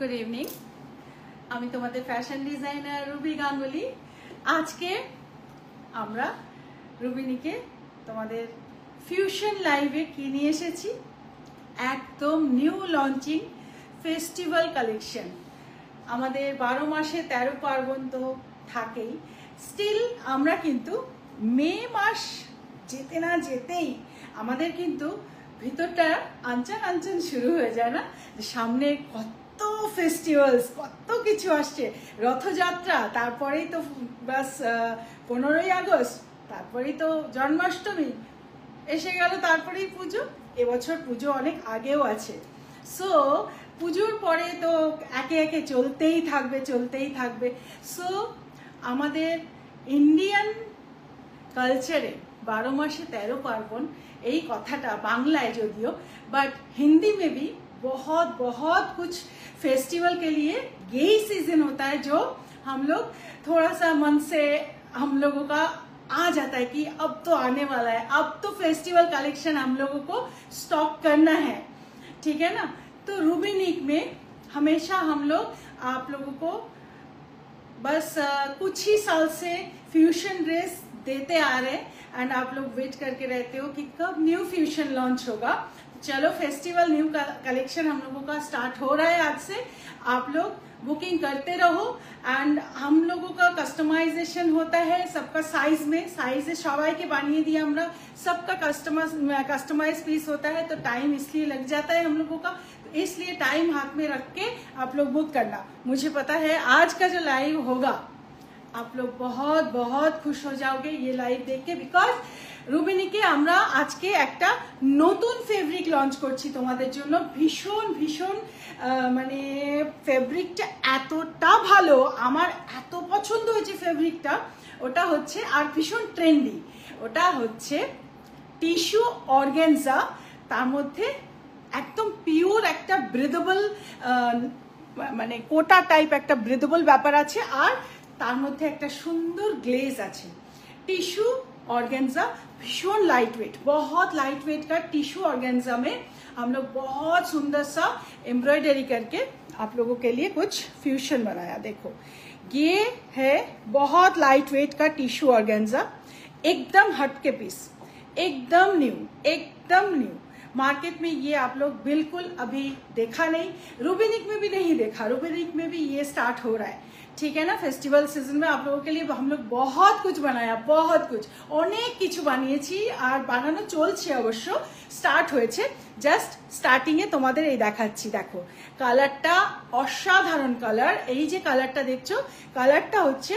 Good evening আমি তোমাদের fashion designer Ruby Ganguly. আজকে আমরা রুবিনিকে তোমাদের ফিউশন লাইভে কি নিয়ে এসেছি, একদম নিউ লঞ্চিং ফেস্টিভ্যাল কালেকশন। আমাদের 12 মাসে 13 পার্বণ তো থাকেই, স্টিল আমরা কিন্তু মে মাস যেতে না যেতেই আমাদের কিন্তু ভিতরটা আনচান আনচান শুরু হয়ে যায় না, সামনে কত ফেস্টিভ্যালস, কত কিছু আসছে। রথযাত্রা, তারপরেই তো বাস 15ই আগস্ট, তারপরেই তো জন্মাষ্টমী এসে গেল, তারপরেই পুজো। এবছর পুজো অনেক আগেও আছে। সো পুজোর পরে তো একে একে চলতেই থাকবে। সো আমাদের ইন্ডিয়ান কালচারে 12 মাসে 13 पार्वण এই কথাটা বাংলায় যদিও, बट हिंदी में भी बहुत कुछ फेस्टिवल के लिए यही सीजन होता है जो हम लोग थोड़ा सा मन से हम लोगों का आ जाता है कि अब तो आने वाला है, अब तो फेस्टिवल कलेक्शन हम लोगों को स्टॉक करना है, ठीक है ना। तो रूबिनिक में हमेशा हम लोग आप लोगों को बस कुछ ही साल से फ्यूशन ड्रेस देते आ रहे हैं एंड आप लोग वेट करके रहते हो कि कब न्यू फ्यूशन लॉन्च होगा। चलो फेस्टिवल न्यू कलेक्शन हम लोगों का स्टार्ट हो रहा है आज से। आप लोग बुकिंग करते रहो एंड हम लोगों का कस्टमाइजेशन होता है सबका साइज में, साइज सबाई के बानिए दिए हमरा, सबका कस्टमाइज पीस होता है, तो टाइम इसलिए लग जाता है हम लोगों का, तो इसलिए टाइम हाथ में रख के आप लोग बुक करना। मुझे पता है आज का जो लाइव होगा आप लोग बहुत खुश हो जाओगे ये लाइव देख के, बिकॉज রুবিনিকে আমরা আজকে একটা নতুন ফেব্রিক লঞ্চ করছি তোমাদের জন্য। ভীষণ মানে ফেব্রিকটা এতটা ভালো, আমার এত পছন্দ হয়েছে ফেব্রিকটা। ওটা হচ্ছে আর ভীষণ ট্রেন্ডি, ওটা হচ্ছে টিস্যু অর্গানজা, তার মধ্যে একদম পিওর একটা ব্রিদেবল মানে কোটা টাইপ একটা ব্রিদেবল ব্যাপার আছে, আর তার মধ্যে একটা সুন্দর গ্লেজ আছে। टिश्यू ऑर्गेन्जा भीषण लाइट वेट, बहुत लाइट वेट का टिश्यू ऑर्गेन्जा में हम लोग बहुत सुंदर सा एम्ब्रॉयडरी करके आप लोगों के लिए कुछ फ्यूशन बनाया। देखो ये है बहुत लाइट वेट का टिश्यू ऑर्गेन्जा, एकदम हट के पीस, एकदम न्यू। मार्केट में ये आप लोग बिल्कुल अभी देखा नहीं, रूबिनिक में भी नहीं देखा, रूबिनिक में भी ये स्टार्ट हो रहा है, ठीक है ना। फेस्टिवल सीजन में आप लोगों के लिए हम लोग बहुत कुछ बनाया, बहुत कुछ অনেক কিছু বানিয়েছি আর বানানো চলছে, অবশ্য স্টার্ট হয়েছে, জাস্ট স্টার্টিং এ তোমাদের এই দেখাচ্ছি। দেখো কালারটা অসাধারণ কালার, এই যে কালারটা দেখছো, কালারটা হচ্ছে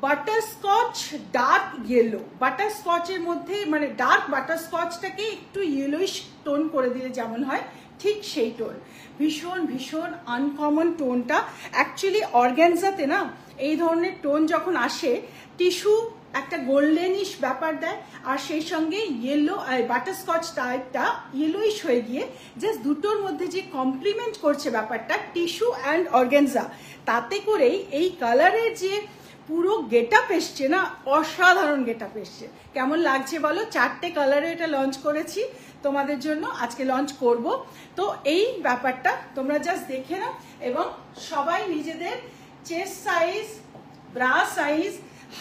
বাটারস্কচ ডার্ক ইয়েলো। বাটারস্কচের মধ্যে মানে ডার্ক বাটারস্কচটাকে একটু ইয়েলোইশ টোন করে দিলে যেমন হয়, ঠিক সেই টোন। ভীষণ আনকমন টোনটা। অ্যাকচুয়ালি অর্গানজাতে না এই ধরনের টোন যখন আসে, টিস্যু একটা গোল্ডেনিশ ব্যাপার দেয়, আর সেই সঙ্গে ইয়েলো বাটারস্কচ টাইপটা ইয়েলোইশ হয়ে গিয়ে জাস্ট দুটোর মধ্যে যে কমপ্লিমেন্ট করছে ব্যাপারটা টিস্যু অ্যান্ড অর্গানজা, তাতে করেই এই কালারের যে পুরো গেটআপ এসছে না, অসাধারণ গেটআপ এসছে। কেমন লাগছে বলো? 4টে কালারে এটা লঞ্চ করেছি তোমাদের জন্য, আজকে লঞ্চ করব। তো এই ব্যাপারটা তোমরা জাস্ট দেখে নাও, এবং সবাই নিজেদের chest size, bra size,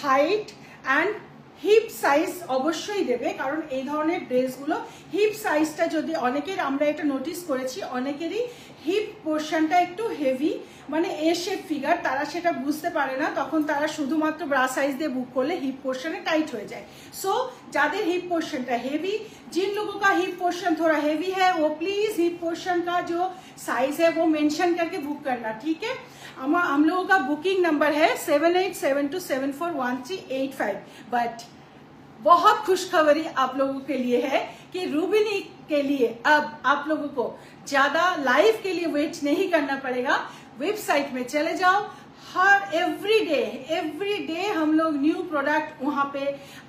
height and hip size অবশ্যই দেবে, কারণ এই ধরনের ড্রেসগুলো হিপ সাইজটা যদি অনেকের, আমরা এটা নোটিস করেছি অনেকেরই হিপ পোর্শনটা একটু হেভি, মানে এ শেপ ফিগার, তারা সেটা বুঝতে পারে না, তখন তারা শুধুমাত্র ব্রা সাইজ দিয়ে বুক করলে হিপ পোর্শনে টাইট হয়ে যায়। सो যাদের হিপ পোর্শনটা হেভি, जिन लोगों का हिप पोर्शन थोड़ा हेवी है वो प्लीज हिप पोर्शन का जो साइज है वो मेंशन करके बुक करना, ठीक है। हम लोगों का बुकिंग नंबर है 7872741385। बट बहुत खुशखबरी आप लोगों के लिए है कि रूबिनिक के लिए अब आप लोगों को ज्यादा लाइव के लिए वेट नहीं करना पड़ेगा। वेबसाइट में चले जाओ, हर एवरी डे हम लोग न्यू प्रोडक्ट वहां पे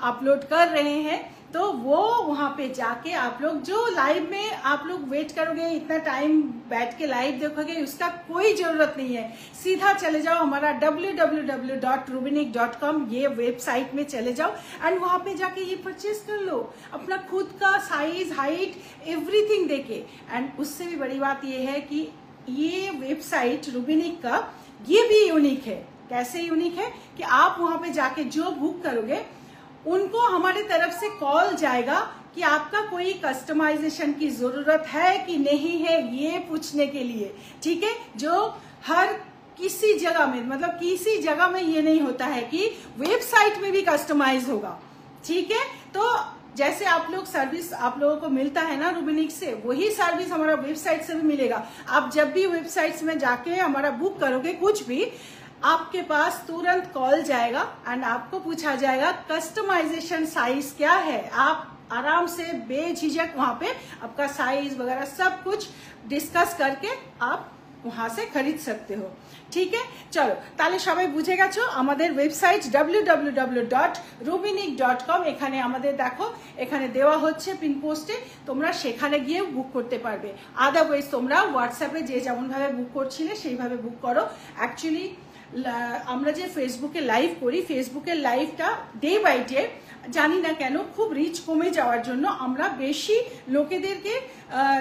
अपलोड कर रहे हैं, तो वो वहां पे जाके आप लोग जो लाइव में आप लोग वेट करोगे, इतना टाइम बैठ के लाइव देखोगे, उसका कोई जरूरत नहीं है। सीधा चले जाओ हमारा www.rubinik.com ये वेबसाइट में चले जाओ एंड वहां पे जाके ये परचेज कर लो, अपना खुद का साइज, हाइट, एवरीथिंग देके। एंड उससे भी बड़ी बात ये है कि ये वेबसाइट रूबिनिक का ये भी यूनिक है। कैसे यूनिक है कि आप वहां पे जाके जो बुक करोगे उनको हमारे तरफ से कॉल जाएगा कि आपका कोई कस्टमाइजेशन की जरूरत है कि नहीं है, ये पूछने के लिए, ठीक है। जो हर किसी जगह में, मतलब किसी जगह में ये नहीं होता है कि वेबसाइट में भी कस्टमाइज होगा, ठीक है। तो जैसे आप लोग सर्विस आप लोगों को मिलता है ना रूबिनिक से, वही सर्विस हमारा वेबसाइट से भी मिलेगा। आप जब भी वेबसाइट्स में जाके हमारा बुक करोगे कुछ भी, आपके पास तुरंत कॉल जाएगा एंड आपको पूछा जाएगा कस्टमाइजेशन साइज क्या है। आप आराम से बेझिझक वहां पे आपका साइज वगैरह सब कुछ डिस्कस करके आप वहां से खरीद सकते हो, ठीक है। चलो তাহলে সবাই বুঝে গেছো আমাদের ওয়েবসাইট www.rubinik.com। এখানে আমাদের দেখো এখানে দেওয়া হচ্ছে পিন পোস্টে, তোমরা সেখানে গিয়ে বুক করতে পারবে। আদারওয়াইজ তোমরা হোয়াটসঅ্যাপে যে যেমন ভাবে বুক করছিলে সেইভাবে বুক করো। অ্যাকচুয়ালি আমরা যে ফেসবুকে লাইভ করি, ফেসবুকের লাইভটা ডে বাই ডে জানি না কেন খুব রিচ কমে যাওয়ার জন্য আমরা বেশি লোকেদেরকে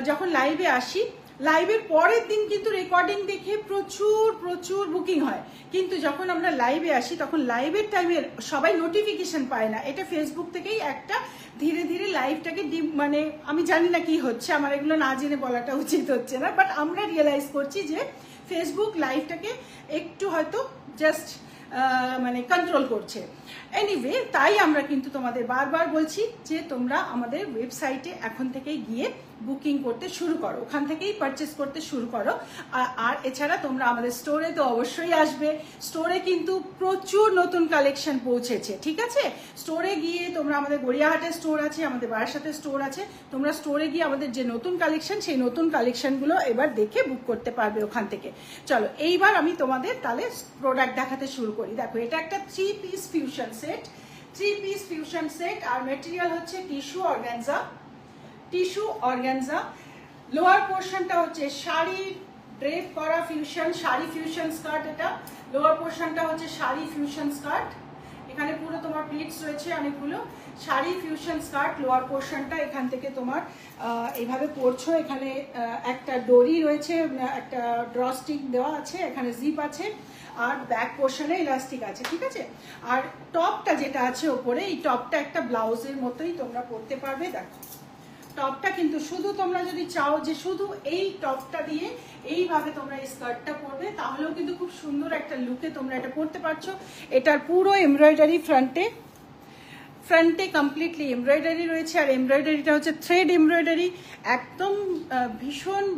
যখন লাইভে আসি, লাইভের পরের দিন কিন্তু রেকর্ডিং দেখে প্রচুর প্রচুর বুকিং হয়, কিন্তু যখন আমরা লাইভে আসি তখন লাইভের টাইমে সবাই নোটিফিকেশন পায় না। এটা ফেসবুক থেকেই একটা ধীরে ধীরে লাইভটাকে মানে আমি জানি না কি হচ্ছে, আমার এগুলো না জেনে বলাটা উচিত হচ্ছে না, বাট আমরা রিয়েলাইজ করছি যে ফেসবুক লাইভটাকে একটু হয়তো জাস্ট মানে কন্ট্রোল করছে। এনিওয়ে, তাই আমরা কিন্তু তোমাদের বারবার বলছি যে তোমরা আমাদের ওয়েবসাইটে এখন থেকেই গিয়ে বুকিং করতে শুরু করো, ওখান থেকেই পারচেস করতে শুরু করো। আর এছাড়া তোমরা আমাদের স্টোরে তো অবশ্যই আসবে। স্টোরে কিন্তু প্রচুর নতুন কালেকশন পৌঁছেছে, ঠিক আছে। স্টোরে গিয়ে তোমরা আমাদের গড়িয়াহাটের স্টোর আছে, আমাদের বারাসাতের স্টোর আছে, তোমরা স্টোরে গিয়ে আমাদের যে নতুন কালেকশন সেই নতুন কালেকশনগুলো এবার দেখে বুক করতে পারবে ওখান থেকে। চলো এইবার আমি তোমাদের তাহলে প্রোডাক্ট দেখাতে শুরু করি। দেখো এটা একটা 3 piece fusion set, 3 piece fusion set, আর মেটেরিয়াল হচ্ছে tissue organza. Tissue organza lower পোর্শনটা হচ্ছে শাড়ি ড্রেপ করা ফিউশন, শাড়ি ফিউশন স্কার্ট। এটা লোয়ার পোর্শনটা হচ্ছে শাড়ি ফিউশন স্কার্ট, এখানে পুরো তোমার প্লিটস রয়েছে অনেকগুলো। শাড়ি ফিউশন স্কার্ট লোয়ার পোর্শনটা এখান থেকে তোমার এইভাবে পরছো, এখানে একটা দড়ি রয়েছে, একটা ড্রস্টিক দেওয়া আছে, এখানে জিপ আছে, আর ব্যাক পোর্শনে ইলাস্টিক আছে, ঠিক আছে। আর টপটা যেটা আছে ওপরে, এই টপটা একটা ব্লাউজের মতোই তোমরা পরতে পারবে। দেখো টপটা কিন্তু শুধু তোমরা যদি চাও যে শুধু এই টপটা দিয়ে এইভাবে তোমরা এই স্কার্টটা পরবে, তাহলেও কিন্তু খুব সুন্দর একটা লুকে তোমরা এটা পরতে পারছো। এটার পুরো এমব্রয়ডারি ফ্রন্টে কমপ্লিটলি এমব্রয়ডারি রয়েছে, আর এমব্রয়ডারিটা হচ্ছে থ্রেড এমব্রয়ডারি, একদম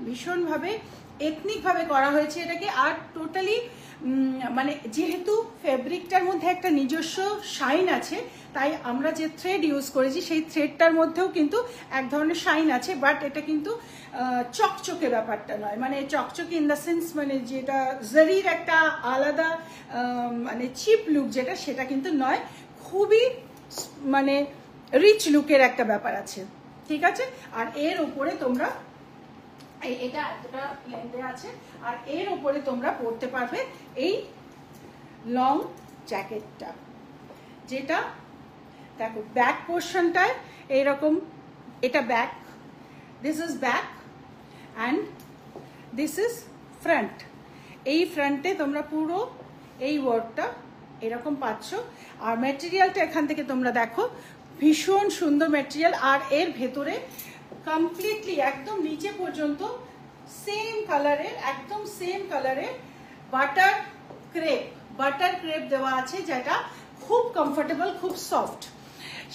ভীষণভাবে এথনিকভাবে করা হয়েছে এটাকে। আর টোটালি মানে যেহেতু ফেব্রিকটার মধ্যে একটা নিজস্ব শাইন আছে, তাই আমরা যে থ্রেড ইউজ করেছি সেই থ্রেডটার মধ্যেও কিন্তু এক ধরনের শাইন আছে, বাট এটা কিন্তু চকচকে ব্যাপারটা নয়, মানে চকচকে ইন দ্য সেন্স মানে যেটা জারির একটা আলাদা মানে চিপ লুক যেটা, সেটা কিন্তু নয়, খুবই মানে রিচ লুকের একটা ব্যাপার আছে, ঠিক আছে। আর এর উপরে তোমরা এটা এতটা লেন্থে আছে, আর এর উপরে তোমরা পরতে পারবে এই লং জ্যাকেটটা, যেটা দেখো ব্যাক পোর্শনটায় এইরকম, এটা back, this is back and this is front. এই ফ্রন্টে তোমরা পুরো এই ওয়ার্কটা এরকম পাচ্ছ। আর ম্যাটেরিয়ালটা এখান থেকে তোমরা দেখো ভীষণ সুন্দর ম্যাটেরিয়াল, আর এর ভেতরে কমপ্লিটলি একদম নিচে পর্যন্ত সেম কালারের, একদম সেম কালারের বাটার ক্রেপ দেওয়া আছে, যেটা খুব কমফোর্টেবল, খুব সফট।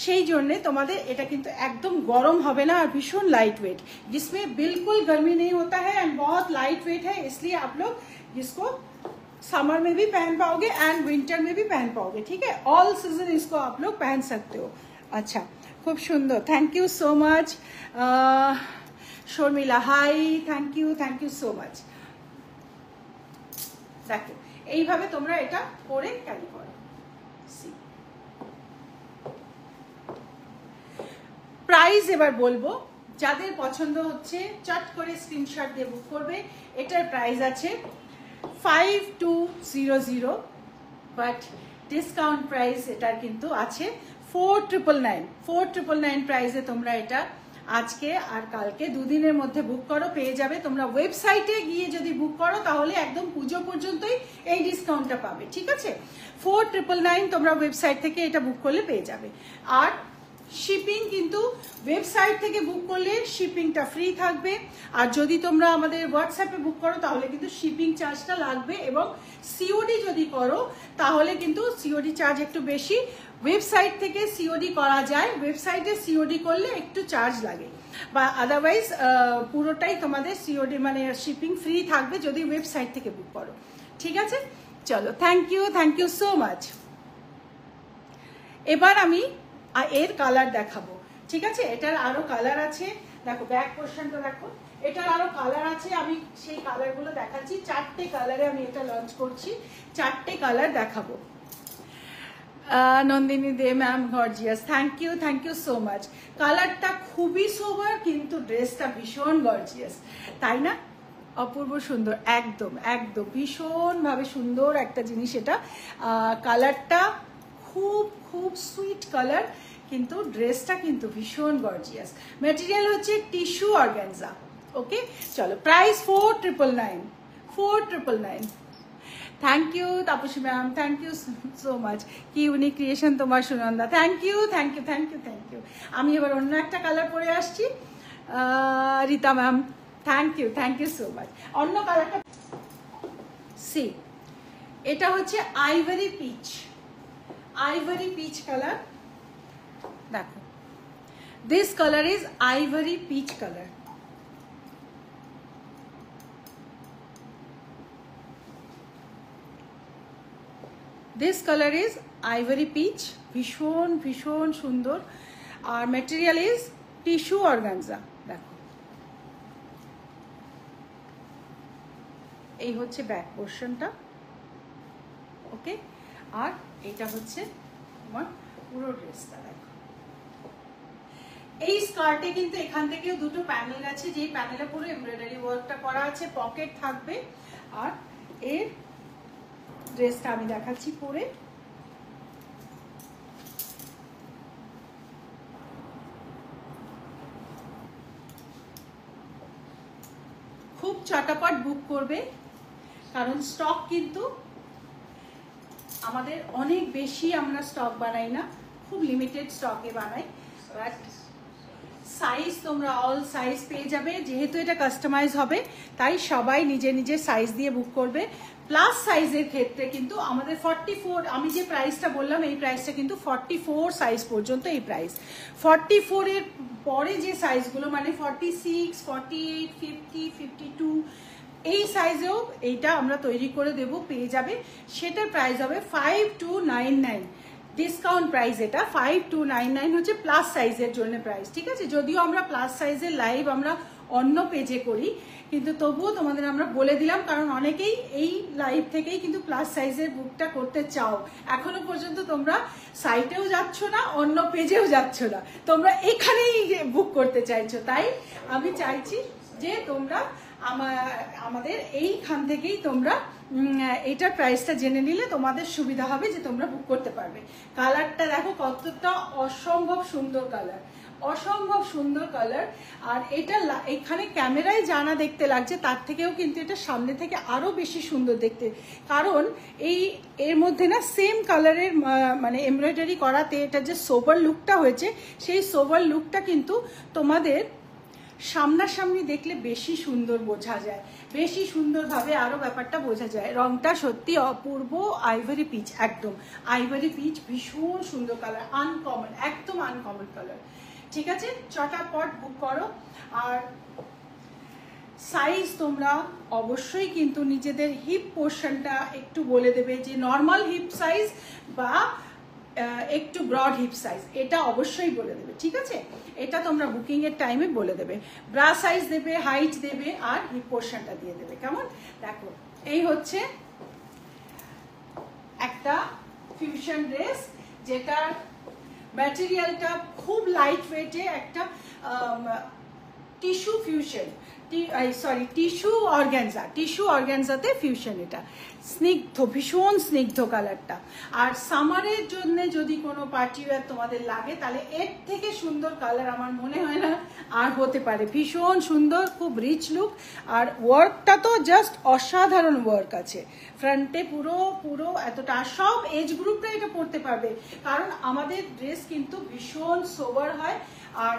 সেই জন্য তোমাদের এটা কিন্তু একদম গরম হবে না, আর ভীষণ लाइट वेट, जिसमें बिल्कुल गर्मी नहीं होता है एंड बहुत लाइट वेट है, इसलिए आप लोग इसको समर में भी पहन पाओगे एंड विंटर में भी पहन पाओगे, ठीक है। ऑल सीजन इसको आप लोग पहन सकते हो। अच्छा, खूब सुंदर, thank you so much Sharmila, high, thank you so much. देखो এইভাবে তোমরা এটা পরে ক্যারি করো। প্রাইস এবার বলবো, যাদের পছন্দ হচ্ছে চট করে স্ক্রিনশট দিয়ে বুক করবে। এটার প্রাইস আছে 5200, বাট ডিসকাউন্ট প্রাইস এটার কিন্তু আছে 4999 প্রাইসে তোমরা এটা আজকে আর কালকে দুদিনের মধ্যে বুক করো, পেয়ে যাবে। তোমরা ওয়েবসাইটে গিয়ে যদি বুক করো তাহলে একদম পুজো পর্যন্তই এই ডিসকাউন্টটা পাবে, ঠিক আছে। 4999 তোমরা ওয়েবসাইট থেকে এটা বুক করলে পেয়ে যাবে। আর শিপিং কিন্তু ওয়েবসাইট থেকে বুক করলে শিপিংটা ফ্রি থাকবে, আর যদি তোমরা আমাদের হোয়াটসঅ্যাপে বুক করো তাহলে কিন্তু শিপিং চার্জটা লাগবে, এবং সিওডি যদি করো তাহলে কিন্তু সিওডি চার্জ একটু বেশি। ওয়েবসাইট থেকে সিওডি করা যায়, ওয়েবসাইটে সিওডি করলে একটু চার্জ লাগে, বা আদারওয়াইজ পুরোটাই তোমাদের সিওডি মানে শিপিং ফ্রি থাকবে যদি ওয়েবসাইট থেকে বুক করো, ঠিক আছে। চলো, থ্যাংক ইউ সো মাচ। এবার আমি এর কালার দেখাবো, ঠিক আছে। এটার আরো কালার আছে, দেখো ব্যাক পোর্শনটা দেখো, এটার আরো কালার আছে, আমি সেই কালারগুলো দেখাচ্ছি। 4টে কালারে আমি এটা লঞ্চ করছি, 4টে কালার দেখাবো। Nandini De ma'am, gorgeous, thank you so much. কালারটা খুবই সোবার, কিন্তু ড্রেসটা ভীষণ গর্জিয়াস, তাই না? অপূর্ব সুন্দর, একদম একদম ভীষণভাবে সুন্দর একটা জিনিস এটা। কালারটা খুব খুব সুইট কালার, কিন্তু ড্রেসটা কিন্তু ভীষণ গর্জিয়াস। ম্যাটেরিয়াল হচ্ছে টিস্যু অর্গানজা, ওকে। চলো, price 4999। Thank you Tapasi ma'am, thank you so much. কি ইউনিক ক্রিয়েশন তোমার সুনন্দা, থ্যাংক ইউ। আমি এবার অন্য একটা কালার পরে আসছি। Rita ma'am, thank you so much. অন্য কালারটা সি, এটা হচ্ছে আইভরি পিচ কালার, দেখো। This colour is ivory peach colour. This colour is ivory peach, ভীষণ ভীষণ সুন্দর। আর ম্যাটেরিয়াল ইজ টিস্যু অর্গানজা, দেখো। এই হচ্ছে ব্যাক পোর্শনটা, ওকে। আর এটা হচ্ছে তোমার পুরো ড্রেসটা, দেখো। এই স্কার্টে কিন্তু এখান থেকেও দুটো প্যানেল আছে, যেই প্যানেলে পুরো এমব্রয়ডারি ওয়ার্কটা করা আছে, পকেট থাকবে। আর এর ড্রেসটা আমি দেখাচ্ছি পরে। খুব চটাপট বুক করবে, কারণ স্টক কিন্তু আমাদের অনেক বেশি, আমরা স্টক বানাই না, খুব লিমিটেড স্টকে বানাই। বাট সাইজ তোমরা অল সাইজ পেয়ে যাবে, যেহেতু এটা কাস্টমাইজ হবে তাই সবাই নিজের সাইজ দিয়ে বুক করবে। প্লাস সাইজের ক্ষেত্রে কিন্তু আমাদের 44, আমি যে প্রাইসটা বললাম এই প্রাইসটা কিন্তু 44 সাইজ পর্যন্ত এই প্রাইস। 44 এর পরে যে সাইজগুলো মানে 46, 48, 50, 52 এই সাইজেও এইটা আমরা তৈরি করে দেব, পেয়ে যাবে। সেটার প্রাইস হবে 5299, ডিসকাউন্ট প্রাইস এটা। 5299 হচ্ছে প্লাস সাইজের জন্য প্রাইস, ঠিক আছে। যদিও আমরা প্লাস সাইজের লাইভ আমরা অন্য পেজে করি, কিন্তু তবুও তোমাদের আমরা বলে দিলাম, কারণ অনেকেই এই লাইভ থেকেই কিন্তু প্লাস সাইজের বুকটা করতে চাও। এখনো পর্যন্ত তোমরা সাইটেও যাচ্ছ না, অন্য পেজেও যাচ্ছ না, তোমরা এখানেই বুক করতে চাইছো। তাই আমি চাইছি যে তোমরা আমাদের এইখান থেকেই তোমরা এটার প্রাইসটা জেনে নিলে তোমাদের সুবিধা হবে, যে তোমরা বুক করতে পারবে। কালারটা দেখো কতটা অসম্ভব সুন্দর কালার, অসম্ভব সুন্দর কালার। আর এটা এখানে ক্যামেরায় জানা দেখতে লাগছে, তার থেকেও কিন্তু এটা সামনে থেকে আরো বেশি সুন্দর দেখতে, কারণ এর মধ্যে না সেম কালারের মানে এমব্রয়ডারি করাতে এটা যে সোবার লুকটা হয়েছে, সেই সোবার লুকটা কিন্তু তোমাদের সামনাসামনি দেখলে বেশি সুন্দর বোঝা যায়, বেশি সুন্দরভাবে আরো ব্যাপারটা বোঝা যায়। রংটা সত্যি অপূর্ব, আইভরি পিচ, একদম আইভরি পিচ, ভীষণ সুন্দর কালার, আনকমন, একদম আনকমন কালার, ঠিক আছে। চটাপট বুক করো। আর সাইজ তোমরা অবশ্যই কিন্তু নিজেদের হিপ পোর্শনটা একটু বলে দেবে, যে নর্মাল হিপ সাইজ বা একটু ব্রড হিপ সাইজ, এটা অবশ্যই বলে দেবে, ঠিক আছে। এটা তোমরা বুকিং এর টাইমে বলে দেবে, ব্রা সাইজ দেবে, হাইট দেবে, আর হিপ পোর্শনটা দিয়ে দেবে, কেমন। দেখো, এই হচ্ছে একটা ফিউশন ড্রেস, যেটার ম্যাটেরিয়ালটা খুব লাইট ওয়েটে, একটা টিস্যু ফিউশন, টিস্যু অর্গ্যানজাতে ফিউশন। এটা স্নিগ্ধ, ভীষণ স্নিগ্ধ কালারটা। আর সামারের জন্য যদি কোনো পার্টি ওয়্যার তোমাদের লাগে তাহলে এর থেকে সুন্দর কালার আমার মনে হয় না আর হতে পারে। ভীষণ সুন্দর, খুব রিচ লুক, আর ওয়ার্কটা তো জাস্ট অসাধারণ ওয়ার্ক আছে ফ্রন্টে, পুরো এতটা। আর সব এজ গ্রুপরা এটা পরতে পারবে, কারণ আমাদের ড্রেস কিন্তু ভীষণ সোবার হয়। আর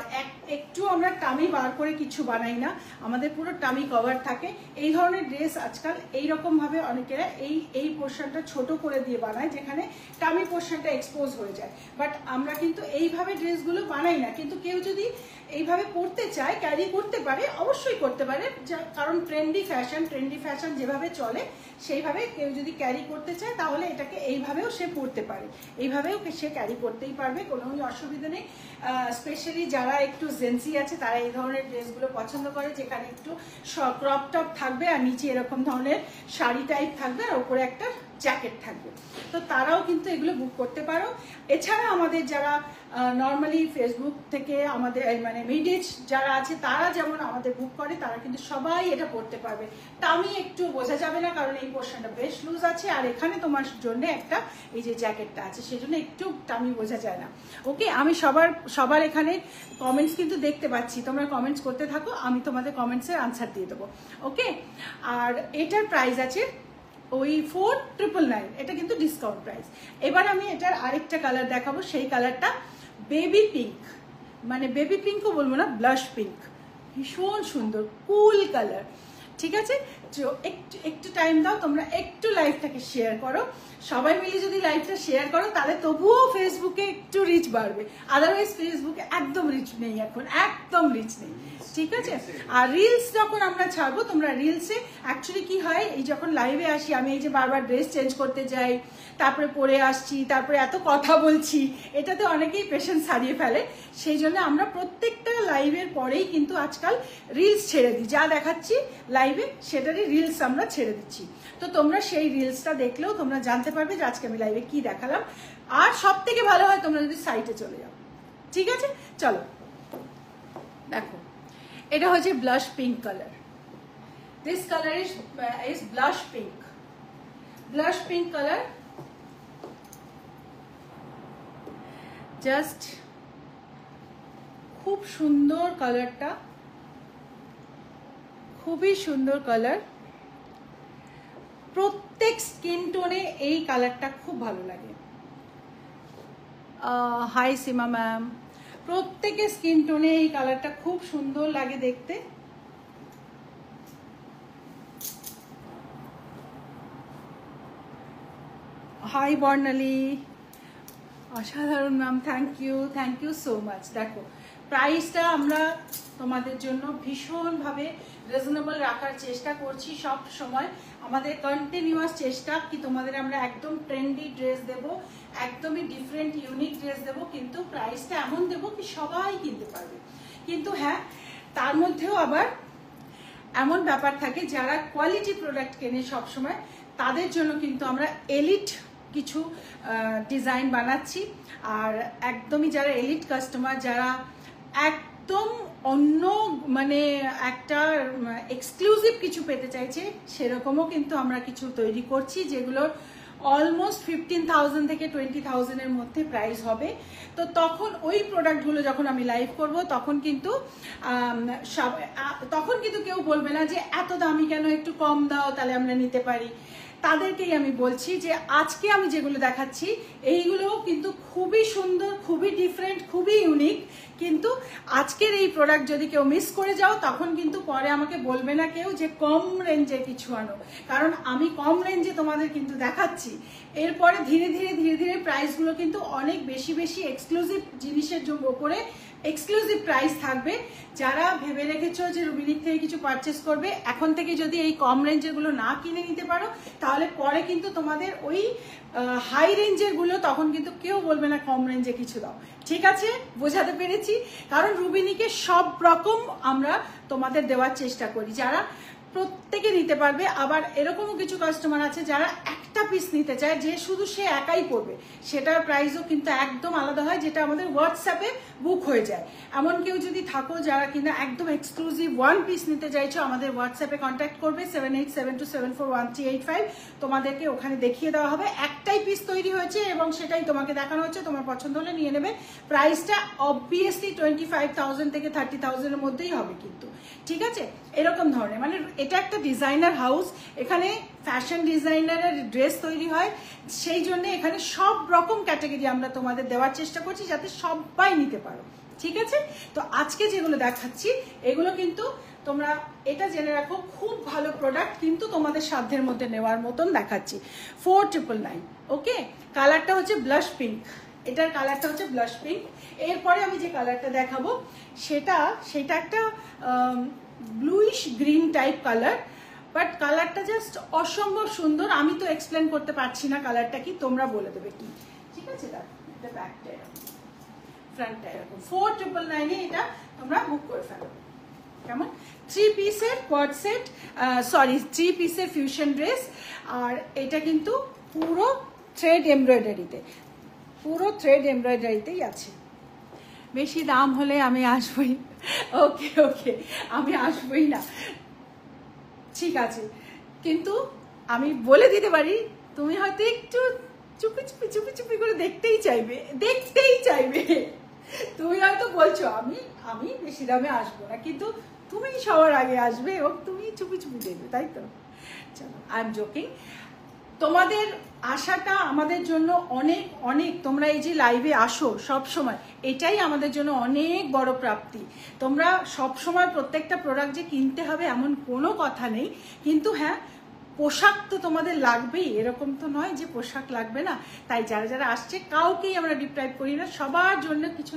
একটু আমরা টামি বার করে কিছু বানাই না, আমাদের পুরো টামি কভার থাকে। এই ধরনের ড্রেস আজকাল এইরকম ভাবে অনেকেরা এই পোর্শনটা ছোট করে দিয়ে বানায়, যেখানে টামি পোর্শনটা এক্সপোজ হয়ে যায়। বাট আমরা কিন্তু এইভাবে ড্রেসগুলো বানাই না। কিন্তু কেউ যদি এইভাবে পরতে চায়, ক্যারি করতে পারে, অবশ্যই করতে পারে, কারণ ট্রেন্ডি ফ্যাশন যেভাবে চলে সেইভাবে কেউ যদি ক্যারি করতে চায় তাহলে এটাকে এইভাবেও সে পরতে পারে, এইভাবেও সে ক্যারি করতেই পারবে, কোনো অসুবিধা নেই। স্পেশালি যারা একটু জেন্সি আছে তারা এই ধরনের ড্রেসগুলো পছন্দ করে, যেখানে একটু ক্রপ টপ থাকবে আর নিচে এরকম ধরনের শাড়ি টাইপ থাকবে আর ওপরে একটা জ্যাকেট থাকবে, তো তারাও কিন্তু এগুলো বুক করতে পারো। এছাড়া আমাদের যারা নর্মালি ফেসবুক থেকে আমাদের মানে মিডিয়েজ যারা আছে তারা যেমন আমাদের বুক করে, তারা কিন্তু সবাই এটা পরতে পারবে। টামি একটু বোঝা যাবে না, কারণ এই পোর্শনটা বেশ লুজ আছে, আর এখানে তোমার জন্য একটা এই যে জ্যাকেটটা আছে, সেজন্য একটু টামি বোঝা যায় না। ওকে, আমি সবার এখানে কমেন্টস কিন্তু দেখতে পাচ্ছি, তোমরা কমেন্টস করতে থাকো, আমি তোমাদের কমেন্টসের আনসার দিয়ে দেবো। ওকে, আর এটার প্রাইস আছে ওই 4999, এটা কিন্তু ডিসকাউন্ট প্রাইস। এবার আমি এটার আরেকটা কালার দেখাবো, সেই কালারটা বেবি পিঙ্ক, মানে বেবি পিঙ্কও বলবো না, ব্লাশ পিঙ্ক, ভীষণ সুন্দর কুল কালার। ঠিক আছে, একটু টাইম দাও, তোমরা একটু লাইভটাকে শেয়ার করো, সবাই মিলে যদি লাইভটা শেয়ার করো তাহলে তবুও ফেসবুকে একটু রিচ বাড়বে, আদারওয়াইজ ফেসবুকে একদম রিচ নেই এখন, একদম রিচ নেই। ঠিক আছে, আর রিলস যখন আমরা ছাড়বো, তোমরা রিলসে অ্যাকচুয়ালি কি হয়, এই যখন লাইভে আসি আমি এই যে বারবার ড্রেস চেঞ্জ করতে যাই, তারপরে পরে আসছি, তারপরে এত কথা বলছি, এটাতে অনেকেই পেশেন্স হারিয়ে ফেলে। সেই জন্য আমরা প্রত্যেকটা লাইভের পরেই কিন্তু আজকাল রিলস ছেড়ে দিই, যা দেখাচ্ছি লাইভে সেটারই রিলস আমরা ছেড়ে দিচ্ছি। তো তোমরা সেই রিলসটা দেখলেও তোমরা জানতে পারবে যে আজকে আমি লাইভে কি দেখালাম। আর সব থেকে ভালো হয় তোমরা যদি সাইটে চলে যাও। ঠিক আছে, চলো দেখো, এটা হচ্ছে blush pink colour. This colour is blush pink colour. Just খুব সুন্দর কালারটা, খুবই সুন্দর কালার। প্রত্যেক স্কিন টোনে এই কালারটা খুব ভালো লাগে। হাই সীমা ম্যাম, প্রত্যেকের স্কিন টোনে এই কালারটা খুব সুন্দর লাগে দেখতে। হাই বর্ণালী, অসাধারণ ma'am, thank you so much. দেখো প্রাইসটা আমরা তোমাদের জন্য ভীষণভাবে রিজনেবল রাখার চেষ্টা করছি সব সময়, আমাদের কন্টিনিউয়াস চেষ্টা কি তোমাদের আমরা একদম ট্রেন্ডি ড্রেস দেব, একদমই ডিফারেন্ট ইউনিক ড্রেস দেব, কিন্তু প্রাইসটা এমন দেব কি সবাই কিনতে পারবে। কিন্তু হ্যাঁ, তার মধ্যেও আবার এমন ব্যাপার থাকে, যারা কোয়ালিটি প্রোডাক্ট কেনে সবসময় তাদের জন্য কিন্তু আমরা এলিট কিছু ডিজাইন বানাচ্ছি। আর একদমই যারা এলিট কাস্টমার, যারা একদম অন্য মানে একটা এক্সক্লুসিভ কিছু পেতে চাইছে, সেরকমও কিন্তু আমরা কিছু তৈরি করছি, যেগুলোর অলমোস্ট 15,000 থেকে 20,000 এর মধ্যে প্রাইস হবে। তো তখন ওই প্রোডাক্টগুলো যখন আমি লাইভ করব তখন কিন্তু কেউ বলবে না যে এত দামি কেন, একটু কম দাও তাহলে আমরা নিতে পারি। তাদেরকেই আমি বলছি যে আজকে আমি যেগুলো দেখাচ্ছি এইগুলো কিন্তু খুবই সুন্দর, খুবই ডিফারেন্ট, খুবই ইউনিক। কিন্তু আজকের এই প্রোডাক্ট যদি কেউ মিস করে যাও তখন কিন্তু পরে আমাকে বলবে না কেউ যে কম রেঞ্জে কিছু আনো, কারণ আমি কম রেঞ্জে তোমাদের কিন্তু দেখাচ্ছি। এরপরে ধীরে ধীরে প্রাইসগুলো কিন্তু অনেক বেশি এক্সক্লুসিভ জিনিসের উপরে এক্সক্লুসিভ প্রাইস থাকবে। যারা ভেবে রেখেছো যে রুবিনিক থেকে কিছু পারচেস করবে, এখন থেকে যদি এই কম রেঞ্জের গুলো না কিনে নিতে পারো তাহলে পরে কিন্তু তোমাদের ওই হাই রেঞ্জের গুলো তখন কিন্তু কেউ বলবে না কম রেঞ্জে কিছু দাও। ঠিক আছে, বোঝাতে পেরেছি? কারণ রুবিনিকে সব রকম আমরা তোমাদের দেওয়ার চেষ্টা করি। যারা প্রত্যেকে নিতে পারবে। আবার এরকমও কিছু কাস্টমার আছে যারা একটা পিস নিতে চায়, যে শুধু সে একাই পরবে, সেটার প্রাইসও কিন্তু একদম আলাদা হয়, যেটা আমাদের হোয়াটসঅ্যাপে বুক হয়ে যায়। এমন কেউ যদি থাকো যারা কিনা একদম এক্সক্লুসিভ ওয়ান পিস নিতে চাইছো, আমাদের হোয়াটসঅ্যাপে কন্ট্যাক্ট করবে 7872741385। তোমাদেরকে ওখানে দেখিয়ে দেওয়া হবে, একটাই পিস তৈরি হয়েছে এবং সেটাই তোমাকে দেখানো হচ্ছে, তোমার পছন্দ হলে নিয়ে নেবে। প্রাইসটা অবভিয়াসলি 25,000 থেকে 30,000 এর মধ্যেই হবে কিন্তু, ঠিক আছে? এরকম ধরনের, মানে এটা একটা ডিজাইনার হাউস, এখানে ফ্যাশন ডিজাইনারের ড্রেস তৈরি হয়, সেই জন্য এখানে সব রকম ক্যাটাগরি আমরা তোমাদের দেওয়ার চেষ্টা করছি যাতে সবাই নিতে পারো, ঠিক আছে? তো আজকে যেগুলো দেখাচ্ছি এগুলো কিন্তু তোমরা এটা জেনে রাখো, খুব ভালো প্রোডাক্ট, কিন্তু তোমাদের সাধ্যের মধ্যে নেওয়ার মতন দেখাচ্ছি। 4999, ওকে? কালারটা হচ্ছে ব্লাশ পিঙ্ক, এটার কালারটা হচ্ছে ব্লাশ পিঙ্ক। এরপরে আমি যে কালারটা দেখাবো সেটা একটা bluish green type colour, but কালারটা জাস্ট অসম্ভব সুন্দর। আমি তো এক্সপ্লেন করতে পারছি না কালারটা কি, তোমরা বলে দেবে কি, ঠিক আছে? এটা ব্যাকটা এরকম, ফ্রন্টটা এরকম। 4999 এ এটা তোমরা বুক করে ফেলো। কেমন? 3 পিসের কোয়াড সেট, সরি 3 পিসের ফিউশন ড্রেস, আর এটা কিন্তু পুরো থ্রেড এমব্রয়ডারিতে, পুরো থ্রেড এমব্রয়ডারিতেই আছে। বেশি দাম হলে আমি আসবই, ওকে ওকে, আমি আসবই না, ঠিক আছে? কিন্তু আমি বলে দিতে পারি, তুমি হয়তো একটু চুপি চুপি চুপি চুপি করে দেখতেই চাইবে। তুমি হয়তো বলছো আমি বেশি দামে আসবো না, কিন্তু তুমি সবার আগে আসবে এবং তুমি চুপি চুপি দেখবে, তাই তো? চলো, আই এম জোকিং। তোমাদের আশাটা আমাদের জন্য অনেক অনেক, তোমরা এই যে লাইভে আসো সব সময়, এটাই আমাদের জন্য অনেক বড় প্রাপ্তি। তোমরা সব সময় প্রত্যেকটা প্রোডাক্ট যে কিনতে হবে এমন কোনো কথা নেই, কিন্তু হ্যাঁ, পোশাক তো তোমাদের লাগবেই, এরকম তো নয় যে পোশাক লাগবে না। তাই যারা যারা আসছে কাউকেই আমরা ডিপ্রাইভ করি না, সবার জন্য কিছু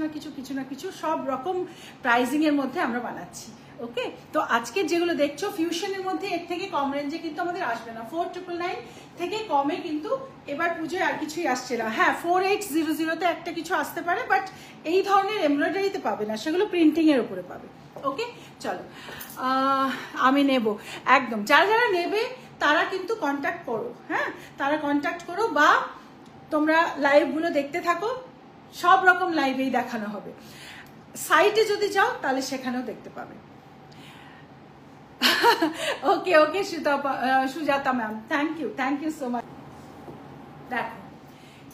না কিছু সব রকম প্রাইজিং এর মধ্যে আমরা বানাচ্ছি, ওকে? তো আজকে যেগুলো দেখছো ফিউশনের মধ্যে, এর থেকে কম রেঞ্জে কিন্তু আমাদের আসবে না। 4999 থেকে কমে কিন্তু এবার পুজোয় আর কিছুই আসছে না। হ্যাঁ, 4800-তে একটা কিছু আসতে পারে, বাট এই ধরনের এমব্রয়ডারিতে পাবে না, সেগুলো প্রিন্টিং এর উপরে পাবে, ওকে? চলো, আমি নেব একদম। যারা যারা নেবে তারা কিন্তু কন্ট্যাক্ট করো, হ্যাঁ, তারা কন্ট্যাক্ট করো, বা তোমরা লাইভগুলো দেখতে থাকো, সব রকম লাইভেই দেখানো হবে। সাইটে যদি যাও তাহলে সেখানেও দেখতে পাবে। Okay okay Sujata ma'am, thank you so much. দেখো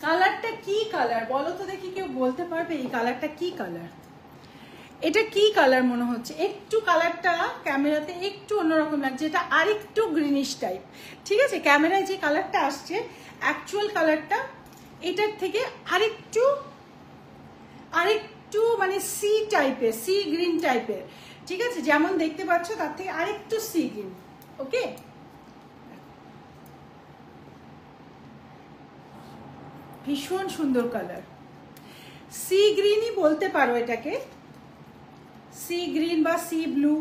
কালারটা কি কালার বলো তো দেখি, কেউ বলতে পারবে এই কালারটা কি কালার? এটা কি কালার মনে হচ্ছে? একটু কালারটা ক্যামেরাতে একটু অন্যরকম লাগছে, এটা আরেকটু গ্রিনিশ টাইপ, ঠিক আছে? ক্যামেরায় যে কালারটা আসছে অ্যাকচুয়াল কালারটা এটার থেকে আরেকটু মানে সি টাইপের, সি গ্রিন টাইপের, ঠিক আছে? যেমন দেখতে পাচ্ছ তার থেকে আরেকটু সি গ্রিন, ওকে? ভীষণ সুন্দর কালার, সি গ্রিনই বলতে পারো এটাকে, সি গ্রিন বা সি ব্লু।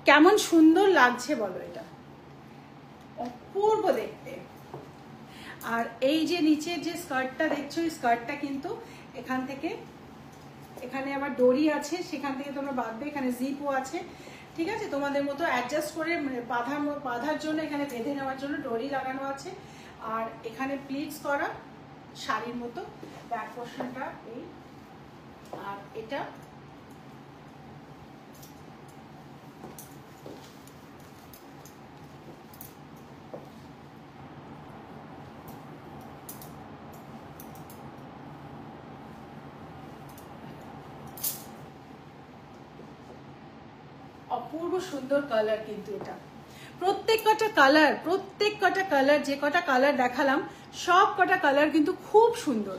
কেমন সুন্দর লাগছে বলো, এটা অপূর্ব দেখতে। আর এই যে নিচের যে স্কার্টটা দেখছো, এই স্কার্টটা কিন্তু এখান থেকে, এখানে আবার দড়ি আছে, সেখান থেকে তোমরা বাঁধবে, এখানে জিপও আছে, ঠিক আছে? তোমাদের মতো অ্যাডজাস্ট করে বাঁধার জন্য, এখানে বেঁধে নেওয়ার জন্য দড়ি লাগানো আছে। আর এখানে প্লিটস করা শাড়ির মতো, ব্যাক পোর্শনটা এই, আর এটা অপূর্ব সুন্দর কালার। কিন্তু এটা প্রত্যেক কটা কালার যে কটা কালার দেখালাম সব কটা কালার কিন্তু খুব সুন্দর।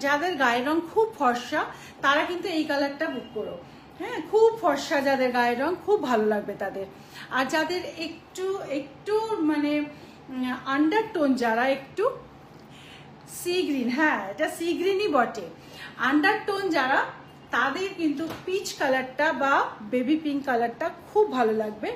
যাদের গায়ের রং খুব ফর্সা তারা কিন্তু এই কালারটা বুক করো, হ্যাঁ? খুব ফর্সা যাদের গায়ের রং, খুব ভালো লাগবে তাদের। আর যাদের একটু মানে আন্ডারটোন, যারা একটু সি গ্রিন, হ্যাঁ এটা সি গ্রিনই বটে, আন্ডারটোন যারা, তাদের কিন্তু পিচ কালারটা বা বেবি পিঙ্ক কালারটা খুব ভালো লাগবে।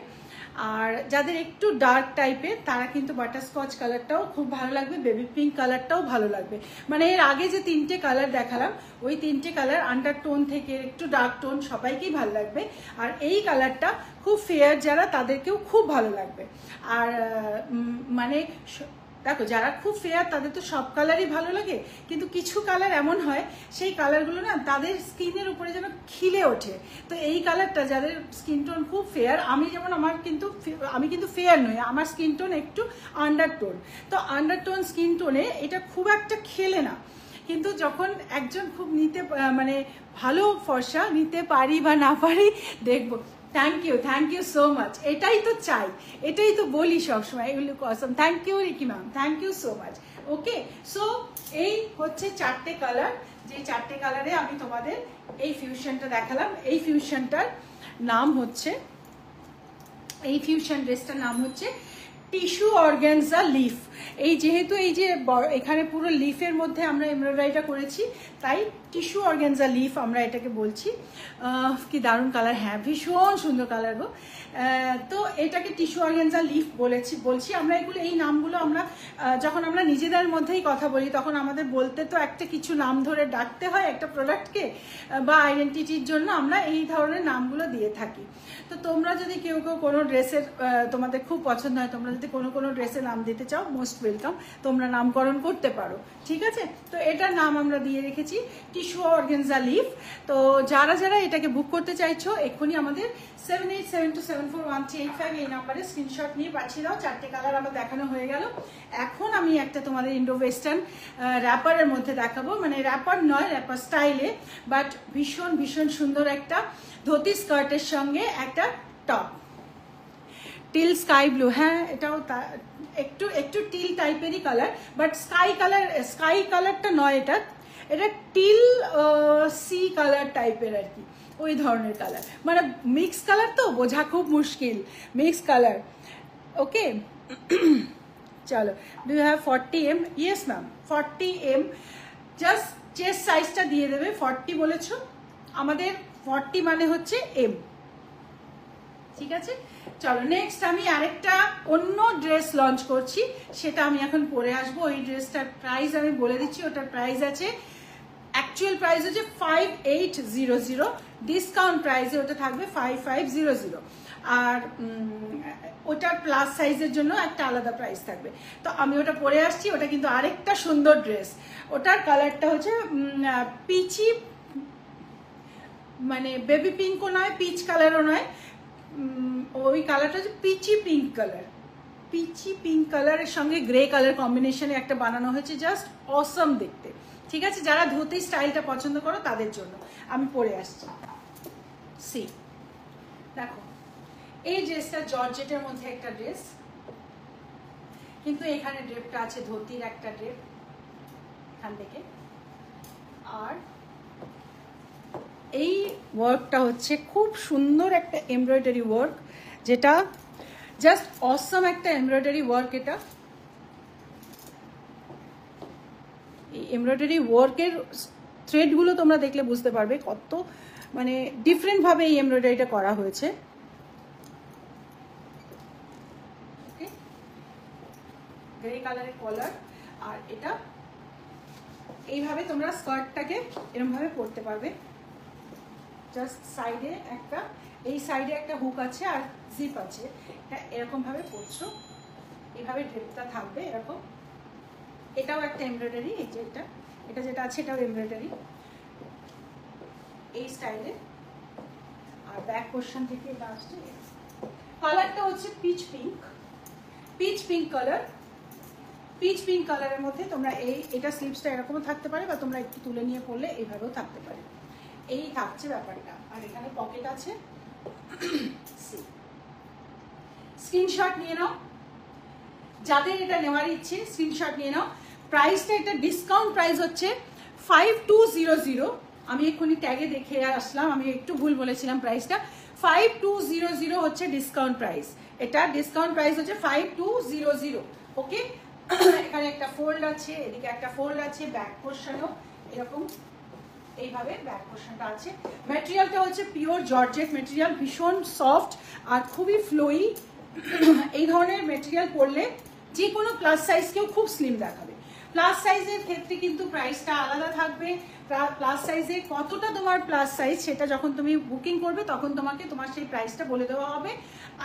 আর যাদের একটু ডার্ক টাইপের তারা কিন্তু বাটারস্কচ কালারটাও খুব ভালো লাগবে, বেবি পিঙ্ক কালারটাও ভালো লাগবে। মানে এর আগে যে 3টে কালার দেখালাম ওই 3টে কালার আন্ডারটোন থেকে একটু ডার্ক টোন সবাইকেই ভালো লাগবে। আর এই কালারটা খুব ফেয়ার যারা তাদেরকেও খুব ভালো লাগবে। আর মানে দেখো যারা খুব ফেয়ার তাদের তো সব কালারই ভালো লাগে, কিন্তু কিছু কালার এমন হয় সেই কালারগুলো না তাদের স্কিনের উপরে যেন খিলে ওঠে। তো এই কালারটা যাদের স্কিন টোন খুব ফেয়ার, আমি যেমন আমি কিন্তু ফেয়ার নই, আমার স্কিন টোন একটু আন্ডারটোন। তো আন্ডারটোন স্কিন টোনে এটা খুব একটা খেলে না, কিন্তু যখন একজন খুব নিতে মানে ভালো ফর্সা নিতে পারি বা না পারি দেখবো। থ্যাংক ইউ সো মাচ, এটাই তো চাই, এটাই তো বলি সবসময়, এগুলো Assam. Thank you Riki ma'am, thank you so much. Okay, so এই হচ্ছে 4টে কালার, যে 4টে কালারে আমি তোমাদের এই ফিউশনটা দেখালাম। এই ফিউশনটার নাম হচ্ছে, এই ফিউশন ড্রেসটার নাম হচ্ছে টিস্যু অর্গানজা লিফ। এই যেহেতু এই যে এখানে পুরো লিফের মধ্যে আমরা এমব্রয়ডারিটা করেছি, তাই টিস্যু অর্গানজা লিফ আমরা এটাকে বলছি। কি দারুণ কালার, হ্যাঁ ভীষণ সুন্দর কালার গো। তো এটাকে টিস্যু অর্গানজা লিফ বলছি আমরা। এগুলো এই নামগুলো আমরা যখন আমরা নিজেদের মধ্যেই কথা বলি তখন আমাদের বলতে তো একটা কিছু নাম ধরে ডাকতে হয় একটা প্রোডাক্টকে, বা আইডেন্টিটির জন্য আমরা এই ধরনের নামগুলো দিয়ে থাকি। তো তোমরা যদি কেউ কোনো ড্রেসের তোমাদের খুব পছন্দ হয়, তোমরা যদি কোনো ড্রেসের নাম দিতে চাও, মোস্ট ওয়েলকাম, তোমরা নামকরণ করতে পারো, ঠিক আছে। তো এটার নাম আমরা দিয়ে রেখেছি টিস্যু অর্গানজা লিফ। তো যারা এটাকে বুক করতে চাইছো এক্ষুনি আমাদের 7872741385 এই নাম্বারে স্ক্রিনশট নিয়ে পাঠিয়ে দাও। 4টে কালার আমার দেখানো হয়ে গেল। এখন আমি একটা তোমাদের ইন্ডো ওয়েস্টার্ন র্যাপারের মধ্যে দেখাবো, মানে র্যাপার নয়, র্যাপার স্টাইলে, বাট ভীষণ ভীষণ সুন্দর একটা ধুতি স্কার্টের সঙ্গে একটা টপ, টিল স্কাই ব্লু। হ্যাঁ এটাও একটু টিল টাইপেরই কালার, বাট স্কাই কালারটা নয়, এটা টিল সি কালার টাইপের আর কি, ওই ধরনের কালার, মানে মিক্স কালার তো বোঝা খুব মুশকিল, মিক্স কালার। ওকে চলো, do you have 40M? Yes ma'am, 40M। Just chest সাইজটা দিয়ে দেবে, 40 বলেছ, আমাদের 40 মানে হচ্ছে M, ঠিক আছে। চলো নেক্সট আমি আরেকটা অন্য ড্রেস লঞ্চ করছি, সেটা আমি এখন পরে আসবো। ওই ড্রেসটার প্রাইস আমি বলে দিচ্ছি, ওটার প্রাইস আছে, অ্যাকচুয়াল প্রাইস হচ্ছে 5800, ডিসকাউন্ট প্রাইসে ওটা থাকবে 5500, আর ওটার প্লাস সাইজের জন্য একটা আলাদা প্রাইস থাকবে। তো আমি ওটা পরে আসছি, ওটা কিন্তু আরেকটা সুন্দর ড্রেস। ওটার কালারটা হচ্ছে পিচি, মানে বেবি পিঙ্কও নয়, পিচ কালারও নয়, ওই কালারটা হচ্ছে peachy pink colour. Peachy pink কালারের সঙ্গে গ্রে কালার কম্বিনেশনে একটা বানানো হয়েছে, জাস্ট অসম দেখতে, ঠিক আছে। যারা ধুতি স্টাইলটা পছন্দ করো তাদের জন্য আমি পরে আসছি। সি দেখো, এই ড্রেসটা জর্জেটের মধ্যে একটা ড্রেস, কিন্তু এখানে ড্রেপটা আছে ধুতির একটা ড্রেপ এখান থেকে, আর এই ওয়ার্কটা হচ্ছে খুব সুন্দর একটা এমব্রয়ডারি ওয়ার্ক, যেটা জাস্ট অসম একটা এমব্রয়ডারি ওয়ার্ক। এটা এই এমব্রয়ডারি ওয়ার্কের থ্রেডগুলো তোমরা দেখলে বুঝতে পারবে কত মানে ডিফারেন্টভাবে এই এমব্রয়ডারিটা করা হয়েছে। গ্রে কালারের কলার, আর এটা এইভাবে তোমরা স্কার্টটাকে এরকমভাবে পরতে পারবে। জাস্ট সাইডে একটা, এই সাইডে একটা হুক আছে আর জিপ আছে, এটা এরকমভাবে পরছো, এইভাবে ড্রেপটা থাকবে এরকম। এটাও একটা এমব্রয়ডারি, এই যে এটা যেটা আছে এটাও এমব্রয়ডারি এই স্টাইলে। আর ব্যাক পোর্শন থেকে এটা আসছে, কালারটা হচ্ছে pitch pink colour. Pitch pink কালারের মধ্যে তোমরা এটা স্লিভসটা এরকমও থাকতে পারে, বা তোমরা একটু তুলে নিয়ে পরলে এইভাবেও থাকতে পারে। এই থাকছে ব্যাপারটা, আর এখানে পকেট আছে। স্ক্রিনশট নিয়ে নাও, যাদের এটা নেওয়ার ইচ্ছে স্ক্রিনশট নিয়ে নাও। প্রাইসটা, এটা ডিসকাউন্ট প্রাইস হচ্ছে 5200। আমি এক্ষুনি ট্যাগে দেখে আসলাম, আমি একটু ভুল বলেছিলাম প্রাইসটা। 5200 হচ্ছে ডিসকাউন্ট প্রাইস, এটা ডিসকাউন্ট প্রাইস হচ্ছে 5200। ওকে, এখানে একটা ফোল্ড আছে, এদিকে একটা ফোল্ড আছে, ব্যাক পোর্শনও এরকম এইভাবে ব্যাক পোর্শনটা আছে। ম্যাটেরিয়ালটা হচ্ছে পিওর জর্জেট ম্যাটেরিয়াল, ভীষণ সফট আর খুবই ফ্লোয়ি, এই ধরনের মেটেরিয়াল পরলে যে কোনো প্লাস সাইজকেও খুব স্লিম দেখাবে। প্লাস সাইজের ক্ষেত্রে কিন্তু প্রাইসটা আলাদা থাকবে। প্লাস সাইজে কতটা তোমার প্লাস সাইজ সেটা যখন তুমি বুকিং করবে তখন তোমাকে তোমার সেই প্রাইসটা বলে দেওয়া হবে।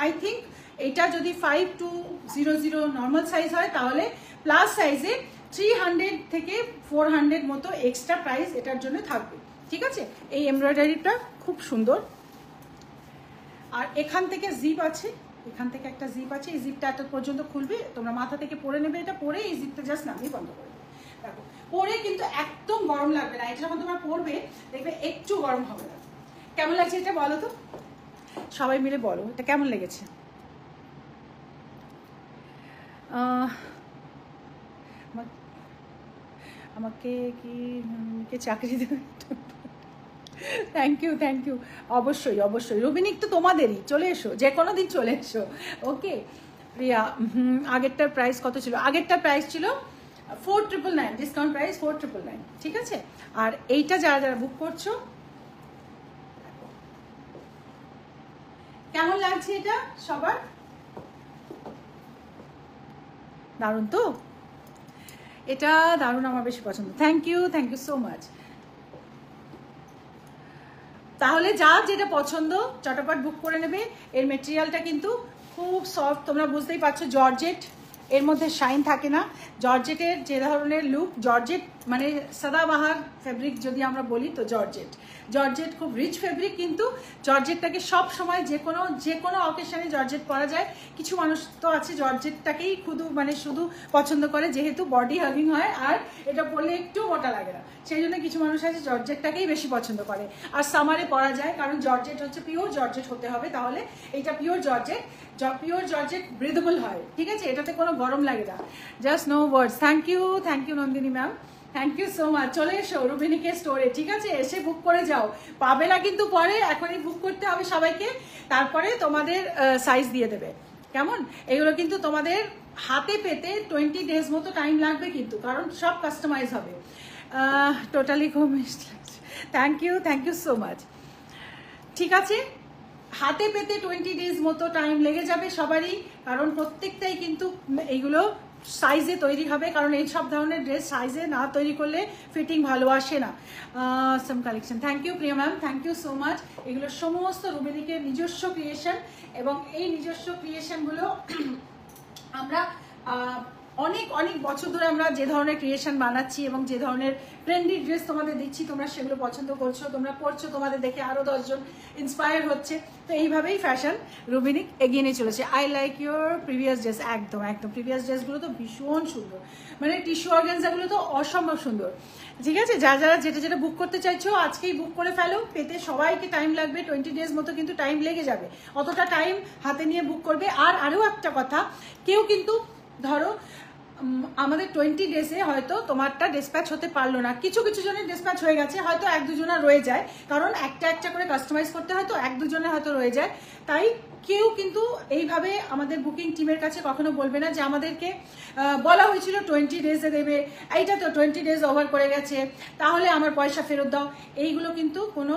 আই থিঙ্ক এটা যদি 5200 নর্মাল সাইজ হয় তাহলে প্লাস সাইজে 300 থেকে 400 মতো এক্সট্রা প্রাইস এটার জন্য থাকবে। ঠিক আছে, এই এমব্রয়ডারিটা খুব সুন্দর। আর এখান থেকে জিপ আছে, এখান থেকে একটা জিপ আছে, এই জিপটা এত পর্যন্ত খুলবে, তোমরা মাথা থেকে পরে নেবে, এটা পরে এই জিপটা জাস্ট নামিয়ে বন্ধ করে দেবে। দেখো পরে কিন্তু একদম গরম লাগবে না, এটা যখন তোমরা পরবে দেখবে একটু গরম হবে না। কেমন লাগছে এটা বলো তো, সবাই মিলে বলো এটা কেমন লেগেছে। আমাকে কি চাকরি দেবে? Thank you, thank you. অবশ্যই অবশ্যই রুবিনিক তো তোমাদেরই, চলে এসো, যে কোনো দিন চলে এসো। ওকে প্রিয়া, আগেরটার প্রাইস কত ছিল? আগেরটার প্রাইস ছিল 4999, ডিসকাউন্ট প্রাইস 4999। ঠিক আছে, আর এইটা যারা যারা বুক করছো কেমন লাগছে এটা সবার? দারুণ তো, এটা দারুণ, আমার বেশি পছন্দ। Thank you so much. তাহলে যার যেটা পছন্দ চটাপট বুক করে নেবে। এর মেটেরিয়ালটা কিন্তু খুব সফট, তোমরা বুঝতেই পারছো, জর্জেট, এর মধ্যে শাইন থাকে না। জর্জেটের যে ধরনের লুক, জর্জেট মানে সাদাবাহার ফেব্রিক যদি আমরা বলি তো জর্জেট খুব রিচ ফেব্রিক, কিন্তু জর্জেটটাকে সব সময় যে কোনো অকেশনে জর্জেট পরা যায়। কিছু মানুষ তো আছে জর্জেটটাকেই শুধু পছন্দ করে, যেহেতু বডি হাগিং হয় আর এটা পরলে একটু মোটা লাগে না, সেই জন্য কিছু মানুষ আছে জর্জেটটাকেই বেশি পছন্দ করে। আর সামারে পরা যায়, কারণ জর্জেট হচ্ছে পিওর জর্জেট হতে হবে, তাহলে এইটা পিওর জর্জেট ব্রিদেবল হয়। ঠিক আছে, এটাতে কোনো গরম লাগে না। Just no words. Thank you Nandini ma'am, thank you so much. চলে এসো রুবিনিকের স্টোরে, ঠিক আছে, এসে বুক করে যাও। পাবে না কিন্তু পরে, এখনই বুক করতে হবে সবাইকে, তারপরে তোমাদের সাইজ দিয়ে দেবে। কেমন, এগুলো কিন্তু তোমাদের হাতে পেতে 20 ডেজ মতো টাইম লাগবে কিন্তু, কারণ সব কাস্টমাইজ হবে। Totally thank you so much. ঠিক আছে, হাতে পেতে 20 ডেজ মতো টাইম লেগে যাবে সবারই, কারণ প্রত্যেকটাই কিন্তু এইগুলো সাইজে তৈরি হবে, কারণ এই সব ধরনের ড্রেস সাইজে না তৈরি করলে ফিটিং ভালো আসে না। Some collection, thank you Priya ma'am, thank you so much. এগুলো সমস্ত রুবিনিকের নিজস্ব ক্রিয়েশন, এবং এই নিজস্ব ক্রিয়েশনগুলো আমরা অনেক বছর ধরে আমরা যে ধরনের ক্রিয়েশন বানাচ্ছি এবং যে ধরনের ট্রেন্ডি ড্রেস তোমাদের দিচ্ছি, তোমরা সেগুলো পছন্দ করছো, তোমরা পরছো, তোমাদের দেখে আরো 10 জন ইন্সপায়ার হচ্ছে। তো এইভাবেই ফ্যাশন রুবিনিক এগিয়ে নিয়ে চলেছে। I like your previous dress. একদম প্রিভিয়াস ড্রেসগুলো তো ভীষণ সুন্দর, মানে টিস্যু অর্গানজাগুলো তো অসম্ভব সুন্দর। ঠিক আছে, যারা যেটা বুক করতে চাইছো আজকেই বুক করে ফেলো, পেতে সবাইকে টাইম লাগবে, 20 ডেজ মতো কিন্তু টাইম লেগে যাবে, অতটা টাইম হাতে নিয়ে বুক করবে। আর আরও একটা কথা, কেউ কিন্তু ধরো আমাদের 20 ডেজে হয়তো তোমারটা ডিসপ্যাচ হতে পারলো না, কিছু জনের ডিসপ্যাচ হয়ে গেছে, হয়তো 1-2 জনের রয়ে যায়, কারণ একটা করে কাস্টমাইজ করতে হয়, তো 1-2 জনের হয়তো রয়ে যায়। তাই কেউ কিন্তু এইভাবে আমাদের বুকিং টিমের কাছে কখনো বলবে না যে আমাদেরকে বলা হয়েছিল 20 ডেজে দেবে, এইটা তো 20 ডেজ ওভার করে গেছে, তাহলে আমার পয়সা ফেরত দাও। এইগুলো কিন্তু কোনো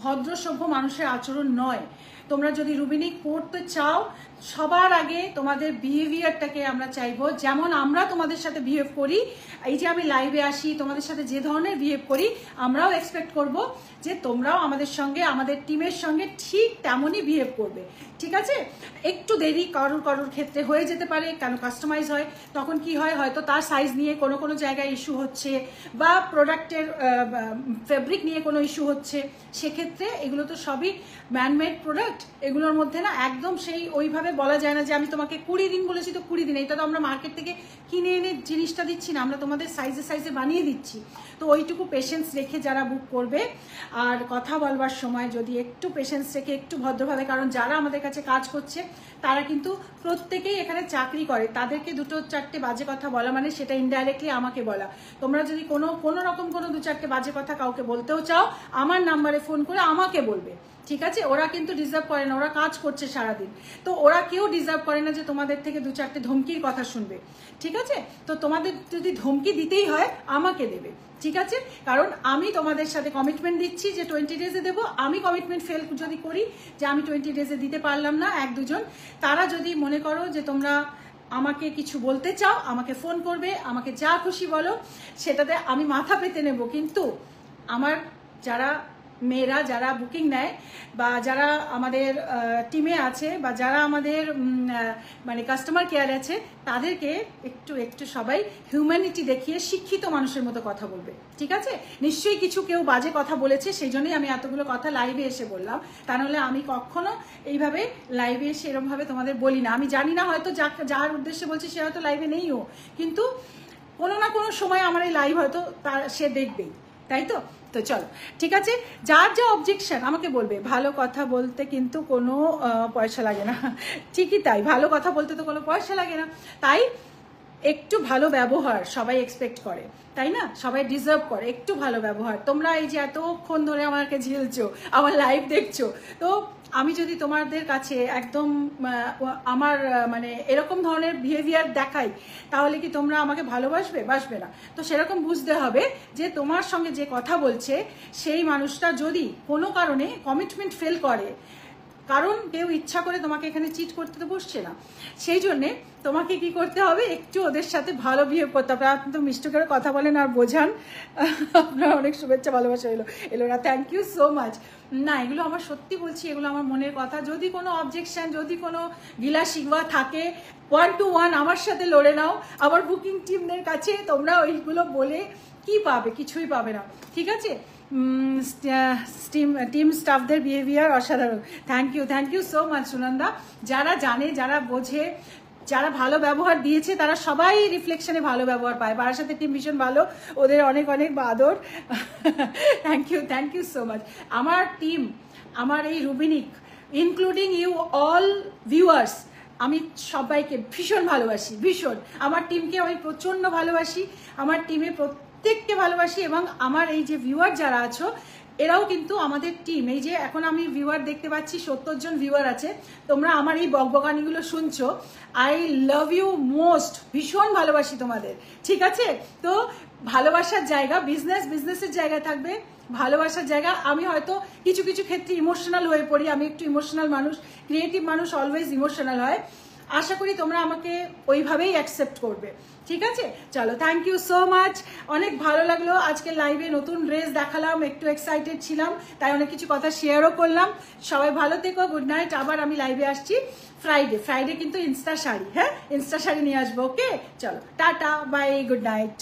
ভদ্র সভ্য মানুষের আচরণ নয়। তোমরা যদি রুবিনিক পড়তে চাও, সবার আগে তোমাদের বিহেভিয়ারটাকে আমরা চাইবো, যেমন আমরা তোমাদের সাথে বিহেভ করি, এই যে আমি লাইভে আসি তোমাদের সাথে যে ধরনের বিহেভ করি, আমরাও এক্সপেক্ট করব যে তোমরাও আমাদের সঙ্গে, আমাদের টিমের সঙ্গে ঠিক তেমনই বিহেভ করবে। ঠিক আছে, একটু দেরি কারোর ক্ষেত্রে হয়ে যেতে পারে, কেন কাস্টমাইজ হয়, তখন কি হয়, হয়তো তার সাইজ নিয়ে কোনো জায়গায় ইস্যু হচ্ছে, বা প্রোডাক্টের ফেব্রিক নিয়ে কোনো ইস্যু হচ্ছে, সেক্ষেত্রে এগুলো তো সবই ম্যানমেড প্রোডাক্ট, এগুলোর মধ্যে না একদম সেই ওইভাবে বলা যায় না যে আমি তোমাকে 20 দিন বলেছি তো 20 দিন, এটা তো আমরা মার্কেট থেকে কিনে এনে জিনিসটা দিচ্ছি না, আমরা তোমাদের সাইজে বানিয়ে দিচ্ছি। তো ওইটুকু পেশেন্স রেখে যারা বুক করবে, আর কথা বলবার সময় যদি একটু পেশেন্স রেখে একটু ভদ্রভাবে, কারণ যারা আমাদের কাছে কাজ করছে তারা কিন্তু প্রত্যেকেই এখানে চাকরি করে, তাদেরকে 2-4টে বাজে কথা বলা মানে সেটা ইনডাইরেক্টলি আমাকে বলা। তোমরা যদি কোনো রকম 2-4টে বাজে কথা কাউকে বলতেও চাও, আমার নাম্বারে ফোন করে আমাকে বলবে, ঠিক আছে? ওরা কিন্তু ডিজার্ভ করে না, ওরা কাজ করছে সারাদিন, তো ওরা কেউ ডিজার্ভ করে না যে তোমাদের থেকে 2-4টে ধমকির কথা শুনবে। ঠিক আছে? তো তোমাদের যদি ধমকি দিতেই হয় আমাকে দেবে, ঠিক আছে? কারণ আমি তোমাদের সাথে কমিটমেন্ট দিচ্ছি যে 20 ডেজে দেবো। আমি কমিটমেন্ট ফেল যদি করি যে আমি 20 ডেজে দিতে পারলাম না, 1-2 জন তারা যদি মনে করো যে তোমরা আমাকে কিছু বলতে চাও, আমাকে ফোন করবে, আমাকে যা খুশি বলো, সেটাতে আমি মাথা পেতে নেব। কিন্তু আমার যারা মেয়েরা যারা বুকিং নেয় বা যারা আমাদের টিমে আছে বা যারা আমাদের মানে কাস্টমার কেয়ার আছে, তাদেরকে একটু সবাই হিউম্যানিটি দেখিয়ে শিক্ষিত মানুষের মতো কথা বলবে, ঠিক আছে? নিশ্চয়ই কিছু কেউ বাজে কথা বলেছে, সেই জন্যই আমি এতগুলো কথা লাইভে এসে বললাম। তা নাহলে আমি কখনো এইভাবে লাইভে এসে এরকমভাবে তোমাদের বলি না। আমি জানি না, হয়তো যার উদ্দেশ্যে বলছি সে হয়তো লাইভে নেইও, কিন্তু কোনো না কোনো সময় আমার এই লাইভ হয়তো সে দেখবেই, তাই তো? তো চলো, ঠিক আছে, যার যা অবজেকশন আমাকে বলবে। ভালো কথা বলতে কিন্তু কোনো পয়সা লাগে না, ঠিকই তাই, ভালো কথা বলতে তো কোনো পয়সা লাগে না। তাই একটু ভালো ব্যবহার সবাই এক্সপেক্ট করে, তাই না? সবাই ডিজার্ভ করে একটু ভালো ব্যবহার। তোমরা এই যে এতক্ষণ ধরে আমাকে ঝিলছো, আমার লাইভ দেখছো, তো আমি যদি তোমাদের কাছে একদম আমার মানে এরকম ধরনের বিহেভিয়ার দেখাই, তাহলে কি তোমরা আমাকে ভালোবাসবে? বাসবে না। তো সেরকম বুঝতে হবে যে তোমার সঙ্গে যে কথা বলছে সেই মানুষটা যদি কোনো কারণে কমিটমেন্ট ফেল করে, কারণ কেউ ইচ্ছা করে তোমাকে এখানে চিট করতে তো বসছে না, সেই জন্যে তোমাকে কি করতে হবে, একটু ওদের সাথে ভালো বিহেভ করতে হবে। আপনি তো মিষ্টি করে কথা বলেন আর বোঝান, আপনার অনেক শুভেচ্ছা ভালোবাসা এলো না, থ্যাংক ইউ সো মাচ। না, এগুলো আমার সত্যি বলছি, এগুলো আমার মনের কথা। যদি কোনো অবজেকশন, যদি কোনো গিলা শিকওয়া থাকে, 1 to 1 আমার সাথে লড়ে নাও। আমার বুকিং টিমদের কাছে তোমরা ওইগুলো বলে কি পাবে? কিছুই পাবে না, ঠিক আছে? টিম স্টাফদের বিহেভিয়ার অসাধারণ। Thank you so much Sunanda. যারা জানে, যারা বোঝে, যারা ভালো ব্যবহার দিয়েছে, তারা সবাই রিফ্লেকশনে ভালো ব্যবহার পায়। বারাসাতের টিম ভীষণ ভালো, ওদের অনেক আদর। Thank you so much. আমার টিম, আমার এই Rubinik, including you all viewers, আমি সবাইকে ভীষণ ভালোবাসি, ভীষণ। আমার টিমকে আমি প্রচণ্ড ভালোবাসি, আমার টিমে প্রত্যেককে ভালোবাসি। এবং আমার এই যে ভিউয়ার যারা আছো, এরাও কিন্তু আমাদের টিম। এই যে এখন আমি ভিউয়ার দেখতে পাচ্ছি, 70 জন ভিউয়ার আছে। তোমরা আমার এই বকবকানিগুলো শুনছো, আই লাভ ইউ মোস্ট, ভীষণ ভালোবাসি তোমাদের, ঠিক আছে? তো ভালোবাসার জায়গা, বিজনেসের জায়গা থাকবে, ভালোবাসার জায়গা। আমি হয়তো কিছু কিছু ক্ষেত্রে ইমোশনাল হয়ে পড়ি, আমি একটু ইমোশনাল মানুষ, ক্রিয়েটিভ মানুষ অলওয়েজ ইমোশনাল হয়। আশা করি তোমরা আমাকে ওইভাবেই অ্যাকসেপ্ট করবে, ঠিক আছে? চলো, থ্যাংক ইউ সো মাচ। অনেক ভালো লাগলো আজকে লাইভে, নতুন ড্রেস দেখালাম, একটু এক্সাইটেড ছিলাম, তাই অনেক কিছু কথা শেয়ারও করলাম। সবাই ভালো থেকো, গুড নাইট। আবার আমি লাইভে আসছি ফ্রাইডে কিন্তু ইনস্টা শাড়ি, হ্যাঁ, ইনস্টা শাড়ি নিয়ে আসবো। ওকে, চলো, টাটা, বাই, গুড নাইট।